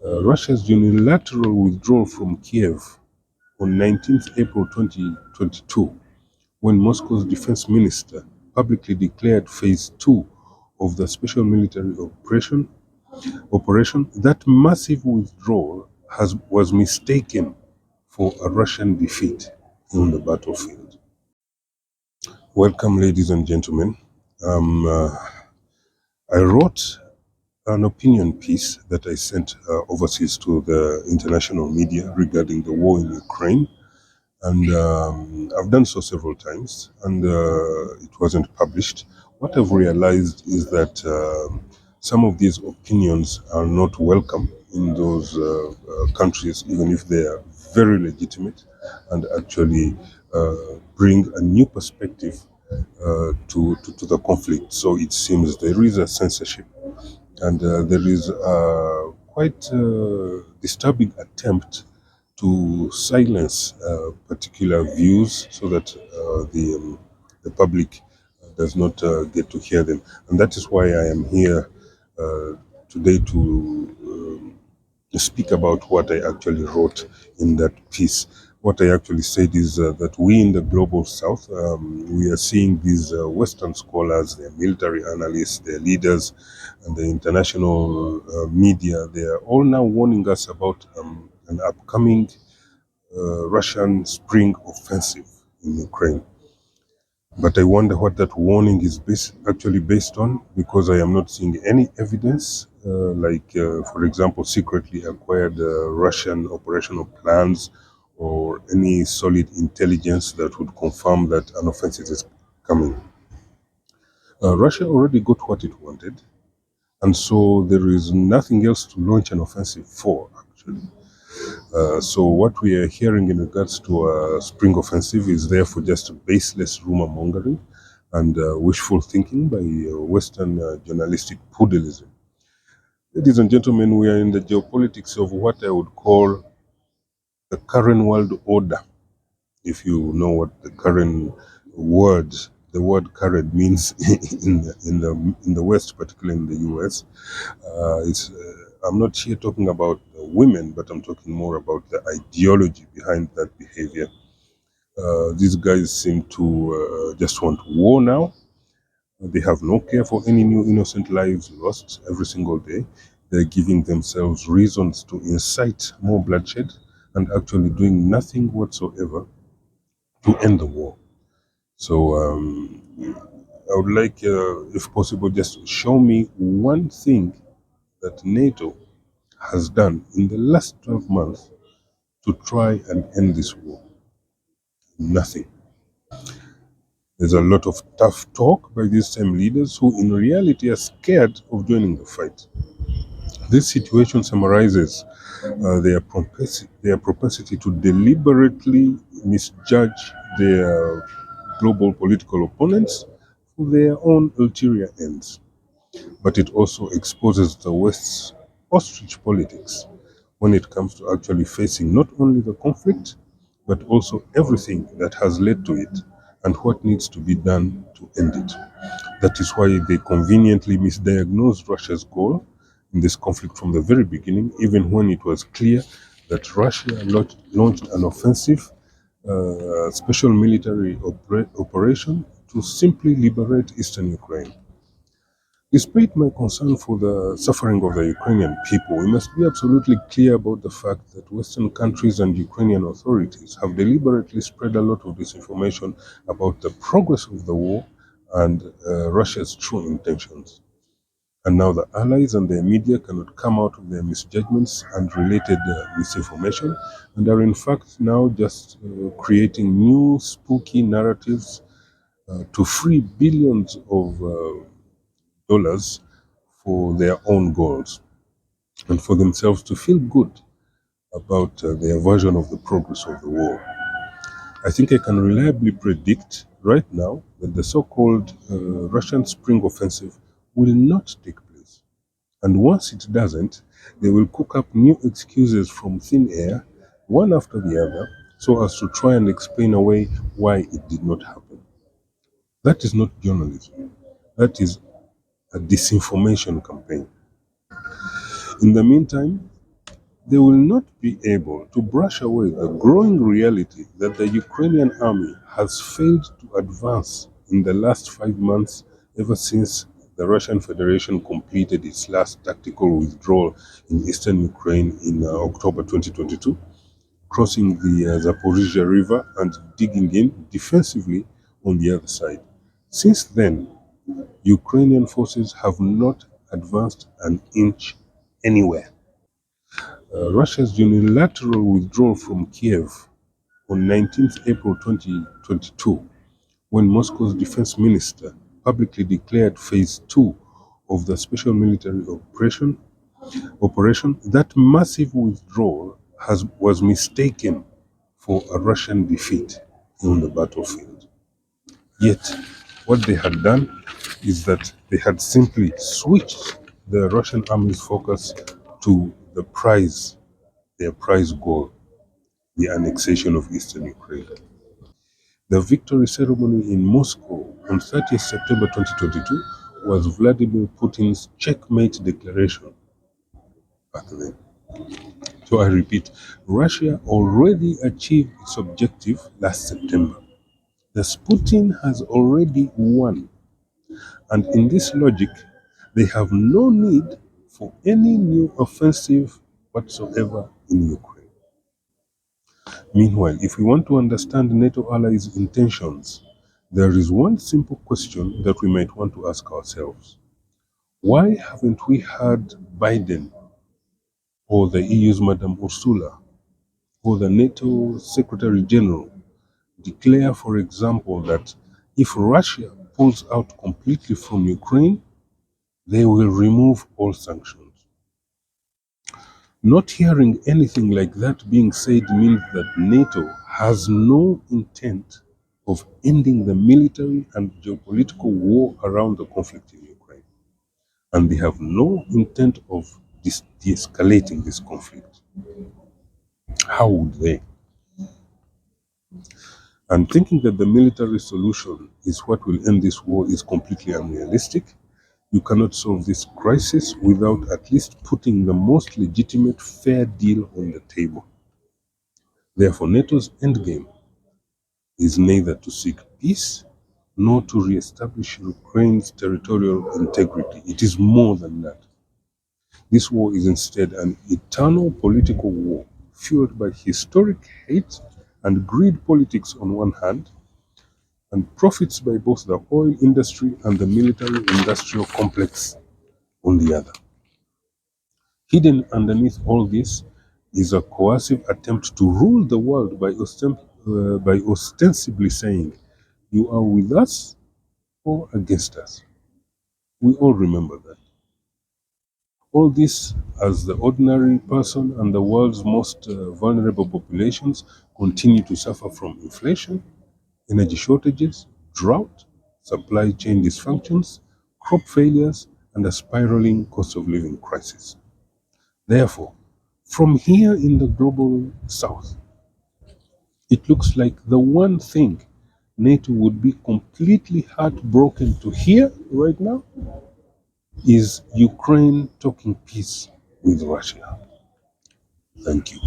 Russia's unilateral withdrawal from Kiev on 19th April 2022, when Moscow's defense minister publicly declared phase 2 of the special military operation, that massive withdrawal was mistaken for a Russian defeat on the battlefield. Welcome, ladies and gentlemen. I wrote an opinion piece that I sent overseas to the international media regarding the war in Ukraine. And I've done so several times, and it wasn't published. What I've realized is that some of these opinions are not welcome in those countries, even if they are very legitimate and actually bring a new perspective to the conflict. So it seems there is a censorship, and there is a quite disturbing attempt to silence particular views so that the public does not get to hear them. And that is why I am here today to speak about what I actually wrote in that piece. What I actually said is that we in the global south, we are seeing these Western scholars, their military analysts, their leaders, and the international media. They are all now warning us about an upcoming Russian spring offensive in Ukraine. But I wonder what that warning is actually based on, because I am not seeing any evidence, for example, secretly acquired Russian operational plans or any solid intelligence that would confirm that an offensive is coming. Russia already got what it wanted, and so there is nothing else to launch an offensive for, actually. So what we are hearing in regards to a spring offensive is therefore just baseless rumor mongering and wishful thinking by Western journalistic poodleism. Ladies and gentlemen, we are in the geopolitics of what I would call the current world order. If you know what the current the word current means in the West, particularly in the US, I'm not here talking about women, but I'm talking more about the ideology behind that behavior. These guys seem to just want war now. They have no care for any new innocent lives lost every single day. They're giving themselves reasons to incite more bloodshed and actually doing nothing whatsoever to end the war. So I would like, if possible, just to show me one thing that Nato has done in the last 12 months to try and end this war. Nothing. There's a lot of tough talk by these same leaders who in reality are scared of joining the fight. This situation summarizes their propensity to deliberately misjudge their global political opponents for their own ulterior ends. But it also exposes the West's ostrich politics when it comes to actually facing not only the conflict, but also everything that has led to it and what needs to be done to end it. That is why they conveniently misdiagnosed Russia's goal in this conflict from the very beginning, even when it was clear that Russia launched an offensive special military operation to simply liberate eastern Ukraine. Despite my concern for the suffering of the Ukrainian people, we must be absolutely clear about the fact that Western countries and Ukrainian authorities have deliberately spread a lot of disinformation about the progress of the war and Russia's true intentions. And now the allies and their media cannot come out of their misjudgments and related misinformation, and are in fact now just creating new spooky narratives to free billions of dollars for their own goals and for themselves to feel good about their version of the progress of the war. I think I can reliably predict right now that the so-called Russian spring offensive will not take place. And once it doesn't, they will cook up new excuses from thin air, one after the other, so as to try and explain away why it did not happen. That is not journalism. That is a disinformation campaign. In the meantime, They will not be able to brush away the growing reality that the Ukrainian army has failed to advance in the last 5 months ever since the Russian Federation completed its last tactical withdrawal in eastern Ukraine in October 2022, crossing the Zaporizhia River and digging in defensively on the other side. Since then, Ukrainian forces have not advanced an inch anywhere. Russia's unilateral withdrawal from Kiev on 19th April 2022, when Moscow's defense minister publicly declared phase 2 of the special military operation, that massive withdrawal was mistaken for a Russian defeat on the battlefield. Yet, what they had done is that they had simply switched the Russian army's focus to their prize goal, the annexation of eastern Ukraine. The victory ceremony in Moscow on 30th September 2022 was Vladimir Putin's checkmate declaration back then. So I repeat, Russia already achieved its objective last September. Thus, Putin has already won. And in this logic, they have no need for any new offensive whatsoever in Ukraine. Meanwhile, if we want to understand NATO allies' intentions, there is one simple question that we might want to ask ourselves. Why haven't we heard Biden or the EU's Madame Ursula or the NATO Secretary General declare, for example, that if Russia pulls out completely from Ukraine, they will remove all sanctions? Not hearing anything like that being said means that NATO has no intent of ending the military and geopolitical war around the conflict in Ukraine. And they have no intent of de-escalating this conflict. How would they? And thinking that the military solution is what will end this war is completely unrealistic. You cannot solve this crisis without at least putting the most legitimate fair deal on the table. Therefore, NATO's endgame is neither to seek peace nor to re-establish Ukraine's territorial integrity. It is more than that. This war is instead an eternal political war fueled by historic hate and greed politics on one hand, and profits by both the oil industry and the military-industrial complex on the other. Hidden underneath all this is a coercive attempt to rule the world by ostensibly saying, you are with us or against us. We all remember that. All this as the ordinary person and the world's most vulnerable populations continue to suffer from inflation, energy shortages, drought, supply chain dysfunctions, crop failures, and a spiraling cost of living crisis. Therefore, from here in the global south, it looks like the one thing NATO would be completely heartbroken to hear right now is Ukraine talking peace with Russia. Thank you.